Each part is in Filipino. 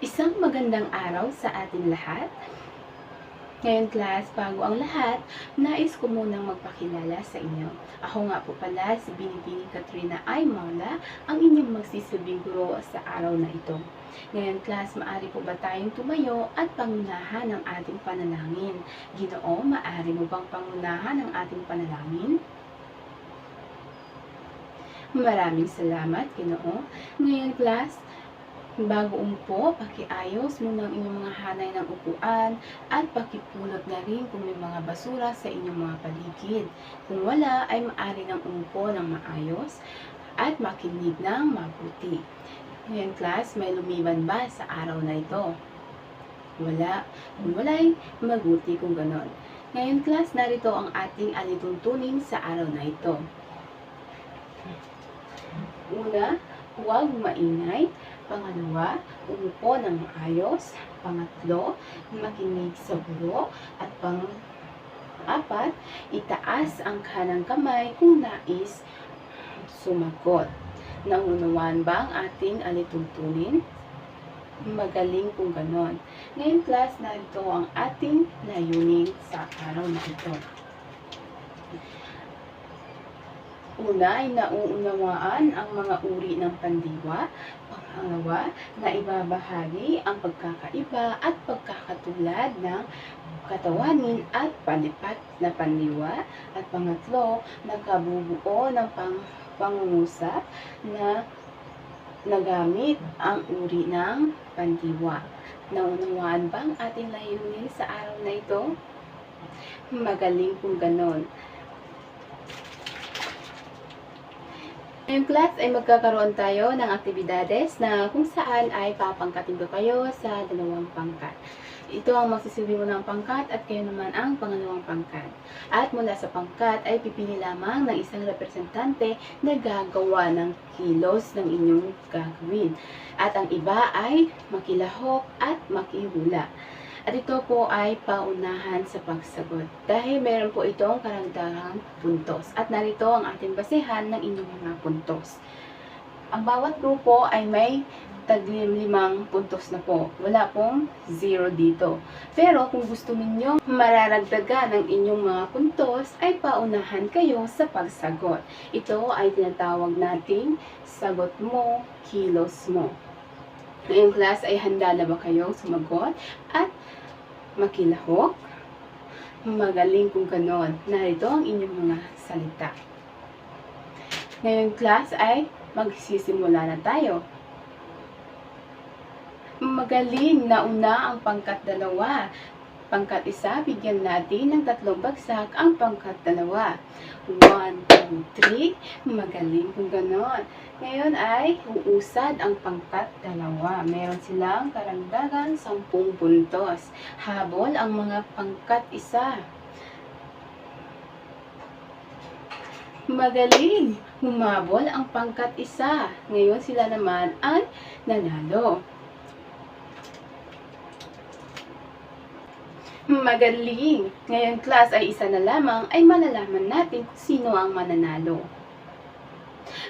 Isang magandang araw sa ating lahat. Ngayon class, bago ang lahat, nais ko munang magpakilala sa inyo. Ako nga po pala si Binibining Katrina Aymala, ang inyong magsisilbing guro sa araw na ito. Ngayon class, maaari po ba tayong tumayo at pangunahan ang ating panalangin? Ginoo, maaari mo bang pangunahan ang ating panalangin? Maraming salamat, Ginoo. Ngayon class, bago umupo, pakiayos muna ang inyong mga hanay ng upuan at pakipulot na rin kung may mga basura sa inyong mga paligid. Kung wala, ay maaari nang umupo ng maayos at makinig ng mabuti. Ngayon class, may lumiban ba sa araw na ito? Wala. Kung wala'y mabuti kung ganon. Ngayon class, narito ang ating alituntunin sa araw na ito. Una, huwag maingay. Pangalawa, umupo ng maayos. Pangatlo, makinig sa guro. At pang-apat, itaas ang kanang kamay kung nais sumagot. Naunawaan ba ang ating alituntunin? Magaling kung ganon. Ngayon class, narito ang ating layunin sa araw na ito. Una ay nauunawaan ang mga uri ng pandiwa. Pangalawa, na ibabahagi ang pagkakaiba at pagkakatulad ng katawanin at palipat na pandiwa. At pangatlo, nakabubuo ng pangungusap na nagamit ang uri ng pandiwa. Naunawaan ba ang ating layunin sa araw na ito? Magaling kung ganon. Ngayong class ay magkakaroon tayo ng aktibidades na kung saan ay papangkatin ko kayo sa dalawang pangkat. Ito ang magsisilbi mo ng pangkat at kayo naman ang pangalawang pangkat. At mula sa pangkat ay pipili lamang ng isang representante na gagawa ng kilos ng inyong gagawin. At ang iba ay makilahok at makihula. At ito po ay paunahan sa pagsagot. Dahil meron po itong karagdagang puntos. At narito ang ating basehan ng inyong mga puntos. Ang bawat grupo ay may tag-limang puntos na po. Wala pong 0 dito. Pero kung gusto ninyong mararagdagan ng inyong mga puntos, ay paunahan kayo sa pagsagot. Ito ay tinatawag nating sagot mo, kilos mo. Ngayong class ay handa na ba kayong sumagot at makilahok? Magaling kung ganon. Narito ang inyong mga salita. Ngayong class ay magsisimula na tayo. Magaling na una ang pangkat dalawa. Pangkat isa, bigyan natin ng 3 bagsak ang pangkat dalawa. 1, 2, 3. Magaling kung ganon. Ngayon ay uusad ang pangkat dalawa. Meron silang karagdagan 10 puntos. Habol ang mga pangkat isa. Magaling! Humabol ang pangkat isa. Ngayon sila naman ay nanalo. Magaling! Ngayon class ay isa na lamang ay malalaman natin kung sino ang mananalo.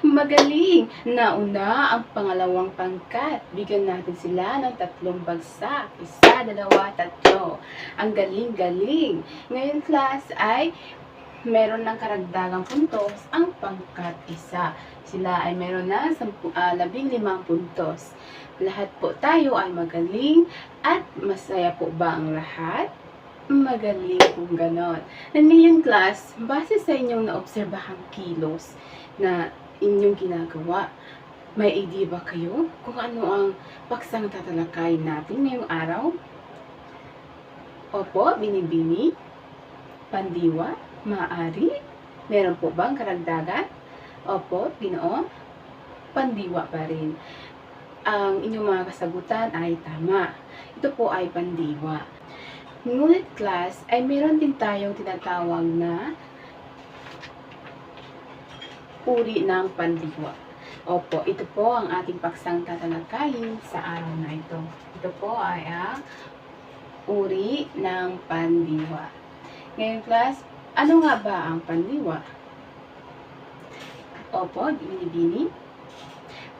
Magaling! Nauna ang pangalawang pangkat. Bigyan natin sila ng 3 bagsak. 1, 2, 3. Ang galing-galing! Ngayon class ay meron ng karagdagang puntos ang pangkat isa. Sila ay meron ng 15 puntos. Lahat po tayo ay magaling at masaya po ba ang lahat? Magaling kung ganon. Ngayon class, base sa inyong naobserbahang kilos na inyong ginagawa, may idea ba kayo kung ano ang paksang tatalakayin natin ngayong araw? Opo, binibini, pandiwa, maaari. Meron po bang karagdagan? Opo, Ginoo, pandiwa pa rin. Ang inyong mga kasagutan ay tama. Ito po ay pandiwa. Ngunit class, ay meron din tayong tinatawag na uri ng pandiwa. Opo, ito po ang ating paksang tatalakayin sa araw na ito. Ito po ay ang uri ng pandiwa. Ngayon class, ano nga ba ang pandiwa? Opo, binibini.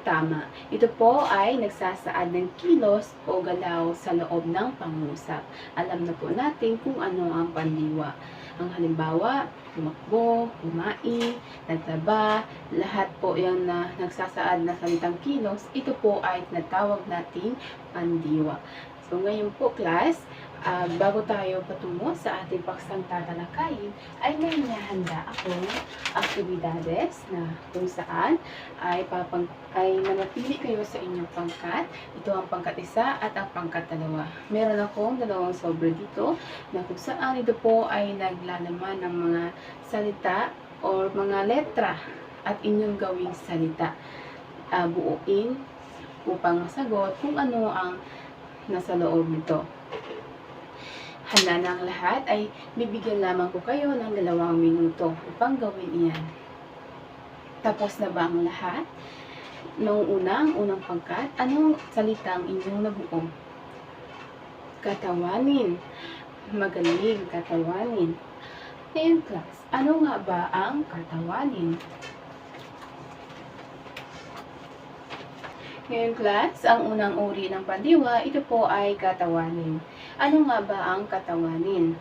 Tama. Ito po ay nagsasaad ng kilos o galaw sa loob ng pangungusap. Alam na po natin kung ano ang pandiwa. Ang halimbawa, tumakbo, kumain, nagtaba, lahat po yung na nagsasaad na salitang kilos, ito po ay tinatawag nating pandiwa. So ngayon po class, bago tayo patungo sa ating paksang tatalakayin, ay may nahanda akong aktibidades na kung saan ay manatili kayo sa inyong pangkat. Ito ang pangkat 1 at ang pangkat 2. Meron akong 2 sobre dito na kung saan ito po ay naglalaman ng mga salita o mga letra at inyong gawing salita. Buuin upang masagot kung ano ang nasa loob nito. Handa na ang lahat, ay bibigyan lamang ko kayo ng 2 minuto upang gawin iyan. Tapos na ba ang lahat? Noong unang pangkat, anong salitang inyong nabuo? Katawanin. Magaling, katawanin. Ngayon class, ano nga ba ang katawanin? Ngayon class, ang unang uri ng pandiwa, ito po ay katawanin. Ano nga ba ang katawanin?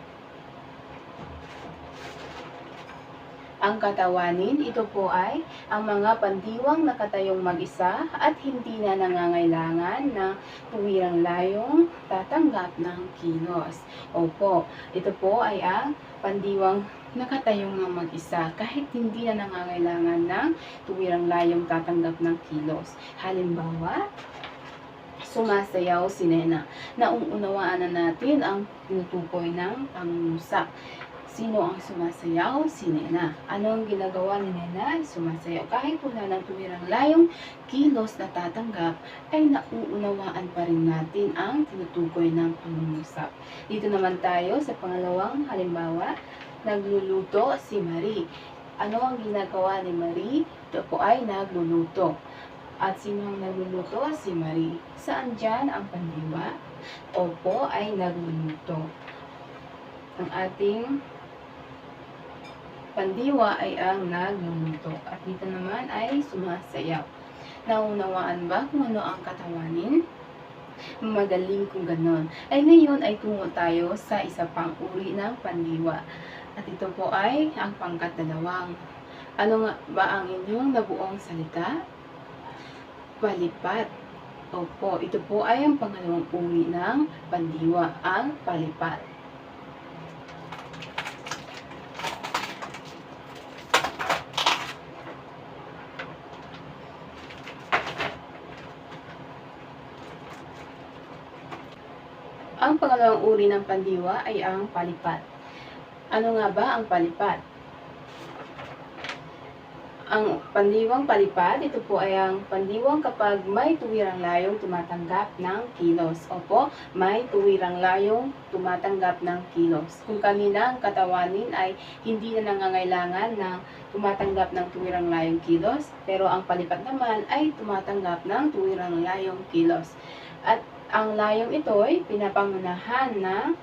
Ang katawanin, ito po ay ang mga pandiwang nakatayong mag-isa at hindi na nangangailangan ng tuwirang layong tatanggap ng kilos. Opo, ito po ay ang pandiwang nakatayong ng mag-isa kahit hindi na nangangailangan ng tuwirang layong tatanggap ng kilos. Halimbawa, sumasayaw si Nena. Nauunawaan na natin ang tinutukoy ng pangungusap. Sino ang sumasayaw? Si Nena. Anong ginagawa ni Nena? Sumasayaw. Kahit wala ng tuwirang layong kilos na tatanggap, ay nauunawaan pa rin natin ang tinutukoy ng pangungusap. Dito naman tayo sa pangalawang halimbawa, nagluluto si Marie. Ano ang ginagawa ni Marie? Ito po ay nagluluto. At sino ang nagluluto? Si Marie. Saan dyan ang pandiwa? Opo, ay nagluluto. Ang ating pandiwa ay ang nagluluto. At dito naman ay sumasayaw. Naunawaan ba kung ano ang katawanin? Magaling kung ganon. Ay ngayon ay tungo tayo sa isa pang uri ng pandiwa. At ito po ay ang pangkat 2. Ano nga ba ang inyong nabuong salita? Palipat. Opo, ito po ay ang pangalawang uri ng pandiwa, ang palipat. Ang pangalawang uri ng pandiwa ay ang palipat. Ano nga ba ang palipat? Ang pandiwang palipat, ito po ay ang pandiwang kapag may tuwirang layong tumatanggap ng kilos. Opo, may tuwirang layong tumatanggap ng kilos. Kung kanina ang katawanin ay hindi na nangangailangan ng tumatanggap ng tuwirang layong kilos, pero ang palipat naman ay tumatanggap ng tuwirang layong kilos. At ang layong ito ay pinapangunahan ng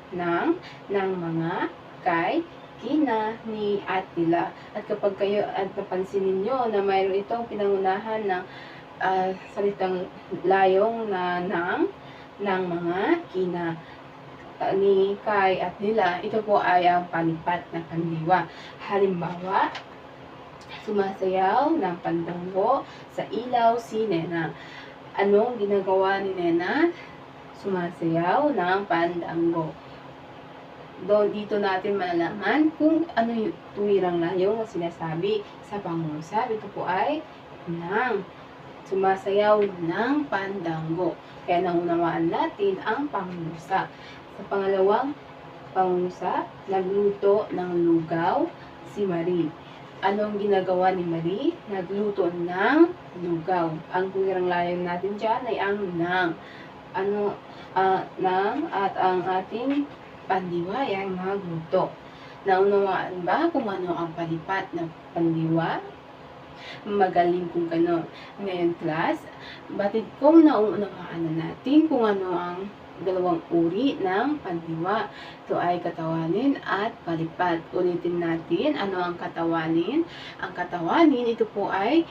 mga kay, kina, ni, at nila. At kapag kayo at napansin ninyo na mayroon itong pinangunahan ng salitang layong na ng mga kina, ni, kay, at nila, ito po ay ang palipat na pandiwa. Halimbawa, sumasayaw ng pandango sa ilaw si Nena. Anong ginagawa ni Nena? Sumasayaw ng pandango. Dito natin malalaman kung ano yung tuwirang layong sinasabi sa pangungusap. Ito po ay ng sumasayaw ng pandango. Kaya naunawaan natin ang pangungusap. Sa pangalawang pangungusap, nagluto ng lugaw si Marie. Anong ginagawa ni Marie? Nagluto ng lugaw. Ang tuwirang layong natin dyan ay ang ng. Ng at ang ating pandiwa ay nagluto. Naunawaan ba kung ano ang palipat ng pandiwa? Magaling kung gano'n. Ngayon class, batid kong nauunawaan na natin kung ano ang dalawang uri ng pandiwa. Ito ay katawanin at palipad. Ulitin natin, ano ang katawanin? Ang katawanin, ito po ay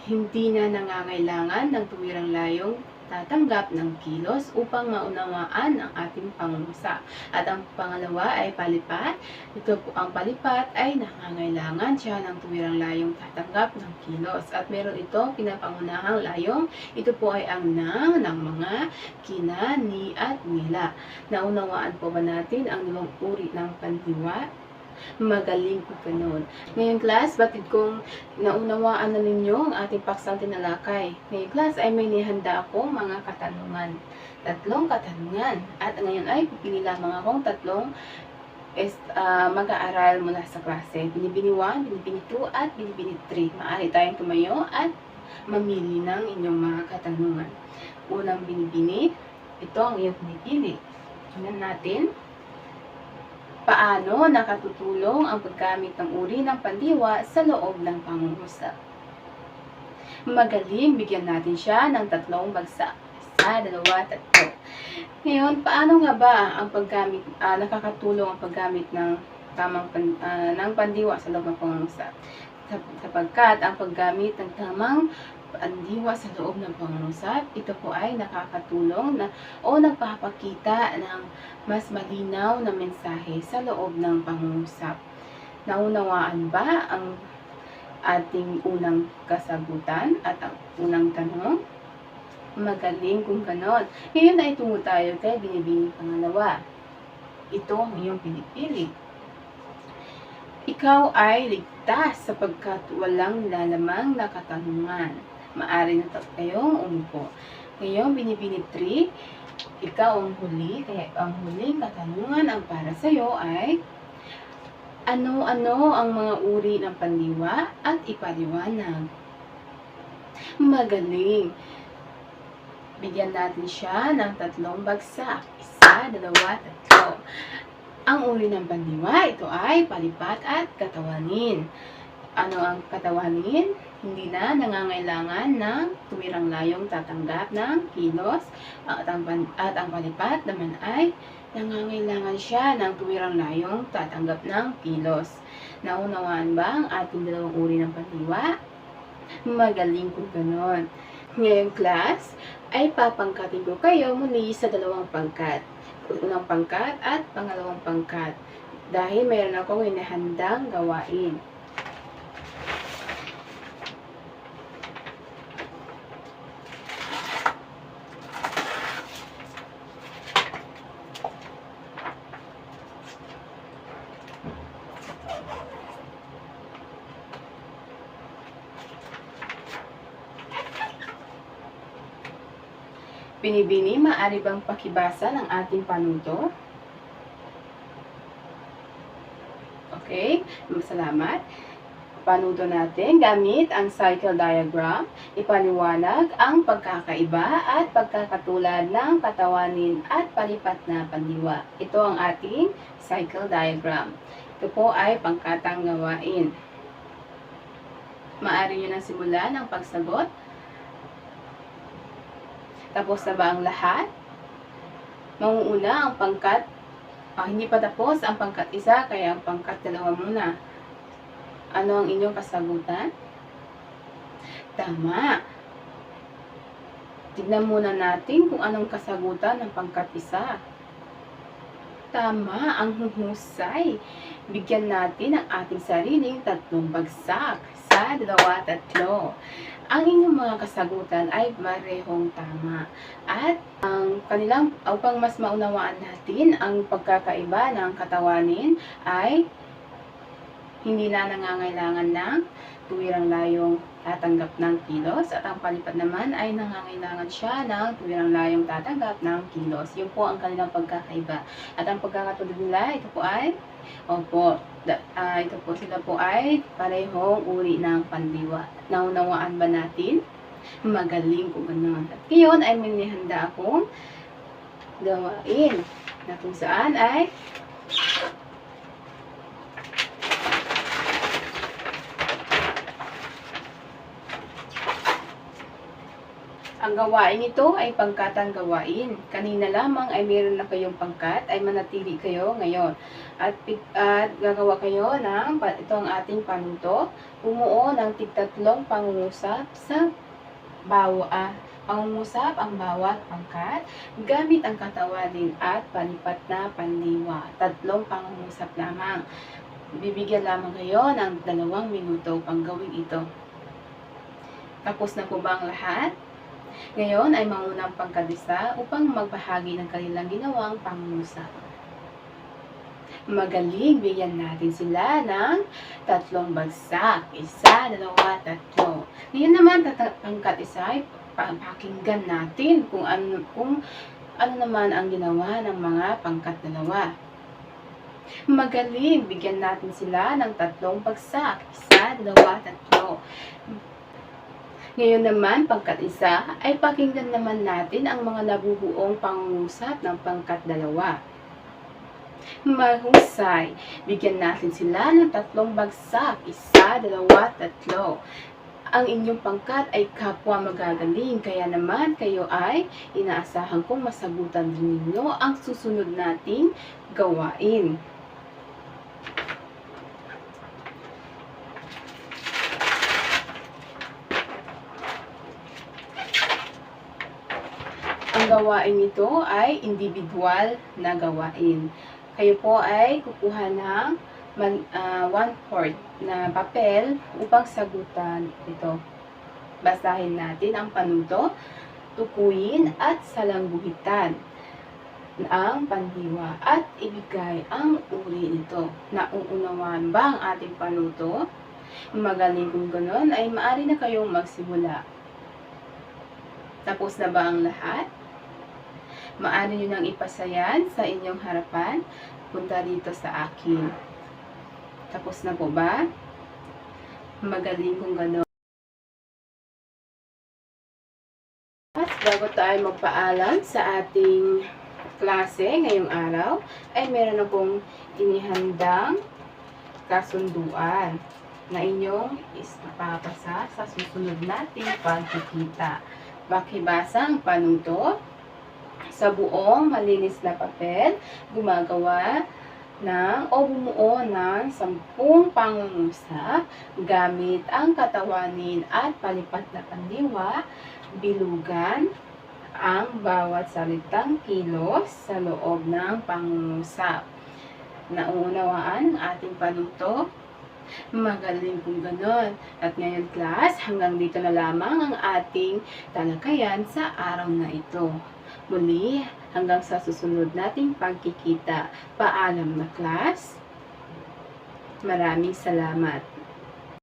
hindi na nangangailangan ng tuwirang layong tatanggap ng kilos upang maunawaan ang ating pangungusap. At ang pangalawa ay palipat. Ito po ang palipat ay nangangailangan siya ng tuwirang layong tatanggap ng kilos. At meron ito pinapangunahang layong. Ito po ay ang ng mga kina, ni, at nila. Naunawaan po ba natin ang dalawang uri ng pandiwa? Magaling po ganun. Ngayon class, batid kong naunawaan na ninyo ang ating paksang tinalakay. Ngayon class ay may nihanda akong mga katanungan. 3 katanungan. At ngayon ay pipili lamang akong 3 mag-aaral mula sa klase. Binibini 1, binibini 2, at binibini 3. Maaari tayong tumayo at mamili ng inyong mga katanungan. Unang binibini, ito ang iyong pinipili. Tingnan natin. Paano nakatutulong ang paggamit ng uri ng pandiwa sa loob ng pangungusap? Magaling, bigyan natin siya ng 3 bagsak. 1, 2, 3. Ngayon, paano nga ba ang paggamit, nakakatulong ang paggamit ng ng pandiwa sa loob ng pangungusap? Sapagkat ang paggamit ng tamang pandiwa sa loob ng pangungusap, ito po ay nakakatulong o nagpapakita ng mas malinaw na mensahe sa loob ng pangungusap. Naunawaan ba ang ating unang kasagutan at ang unang tanong? Magaling kung ganon. Ngayon ay tungo tayo kay binibini pangalawa. Ito ang iyong pinipili. Ikaw ay ligtas sapagkat walang lalamang na katanungan. Maaari na kayong umupo. Ngayon, binibini 3, ikaw ang huli, kaya ang huling katanungan ang para sa iyo ay ano-ano ang mga uri ng pandiwa at ipaliwanag. Magaling. Bigyan natin siya ng 3 bagsak. 1, 2, 3. Ang uri ng pandiwa, ito ay palipat at katawanin. Ano ang katawanin? Hindi na nangangailangan ng tuwirang layong tatanggap ng kilos. At ang palipat naman ay nangangailangan siya ng tuwirang layong tatanggap ng kilos. Naunawaan ba ang ating dalawang uri ng pandiwa? Magaling kung ganon. Ngayong class, ay papangkatin ko kayo muli sa 2 pangkat. Unang pangkat at pangalawang pangkat. Dahil mayroon akong inahandang gawain. Binibini, maaari bang pakibasa ng ating panuto? Okay, salamat. Panuto natin gamit ang cycle diagram, ipaliwanag ang pagkakaiba at pagkakatulad ng katawanin at palipat na pandiwa. Ito ang ating cycle diagram. Ito po ay pangkatang gawain. Maaari nyo nang simulan ang pagsagot. Tapos na ba ang lahat? Mauuna ang pangkat, hindi pa tapos ang pangkat 1, kaya ang pangkat 2 muna. Ano ang inyong kasagutan? Tama. Tignan muna natin kung anong kasagutan ng pangkat 1. Tama, ang husay. Bigyan natin ang ating sariling 3 bagsak. 1, 2, 3. Ang inyong mga kasagutan ay marehong tama. At ang kanilang, upang mas maunawaan natin ang pagkakaiba ng katawanin ay hindi na nangangailangan ng tuwirang layong tatanggap ng kilos. At ang palipat naman ay nangangailangan siya ng tuwirang layong tatanggap ng kilos. Yun po ang kanilang pagkakaiba. At ang pagkakatulad nila, ito po ay ito po, sila po ay parehong uri ng pandiwa. Naunawaan ba natin? Magaling po ganun. At ngayon ay may nihanda akong gawain na kung saan ay Ang gawain ito ay pangkatang gawain. Kanina lamang ay meron na kayong pangkat, ay manatili kayo ngayon. At gagawa kayo ng, ito ang ating panuto, bumuo ng tig-3 pangungusap sa pangungusap ang bawat pangkat gamit ang katawanin at palipat na pandiwa. 3 pangungusap lamang. Bibigyan lamang kayo ng 2 minuto pang gawin ito. Tapos na po ba ang lahat? Ngayon ay mangunang pangkadisa upang magbahagi ng kanilang ginawang pangungusap. Magaling, bigyan natin sila ng 3 bagsak. 1, 2, 3. Ngayon naman, pangkat isa ay pakinggan natin kung ano naman ang ginawa ng mga pangkat 2. Magaling, bigyan natin sila ng 3 bagsak. 1, 2, 3. Ngayon naman, pangkat isa, ay pakinggan naman natin ang mga nabubuong pangungusap ng pangkat 2. Mahusay, bigyan natin sila ng 3 bagsak. 1, 2, 3. Ang inyong pangkat ay kapwa magagaling, kaya naman kayo ay inaasahan kong masagutan din ninyo ang susunod nating gawain. Ang gawain ito ay individual na gawain. Kayo po ay kukuha ng 1/4 na papel upang sagutan ito. Basahin natin ang panuto, tukuyin at salangguhitan ang pandiwa at ibigay ang uri nito. Nauunawaan ba ang ating panuto? Magaling kung ganon ay maaari na kayong magsimula. Tapos na ba ang lahat? Maaari nyo nang ipasayan sa inyong harapan. Punta dito sa akin. Tapos na po ba? Magaling kung gano'n. At bago tayo magpaalam sa ating klase ngayong araw, ay meron akong inihandang kasunduan na inyong ipapasa sa susunod nating pagkikita. Makibasa ang panuto. Sa buong malinis na papel, gumagawa bumuo ng 10 pangungusap gamit ang katawanin at palipat na pandiwa, bilugan ang bawat salitang kilos sa loob ng pangungusap. Nauunawaan ang ating panuto? Magaling kung ganon. At ngayon class, hanggang dito na lamang ang ating talakayan sa araw na ito. Muli, hanggang sa susunod nating pagkikita. Paalam na class. Maraming salamat.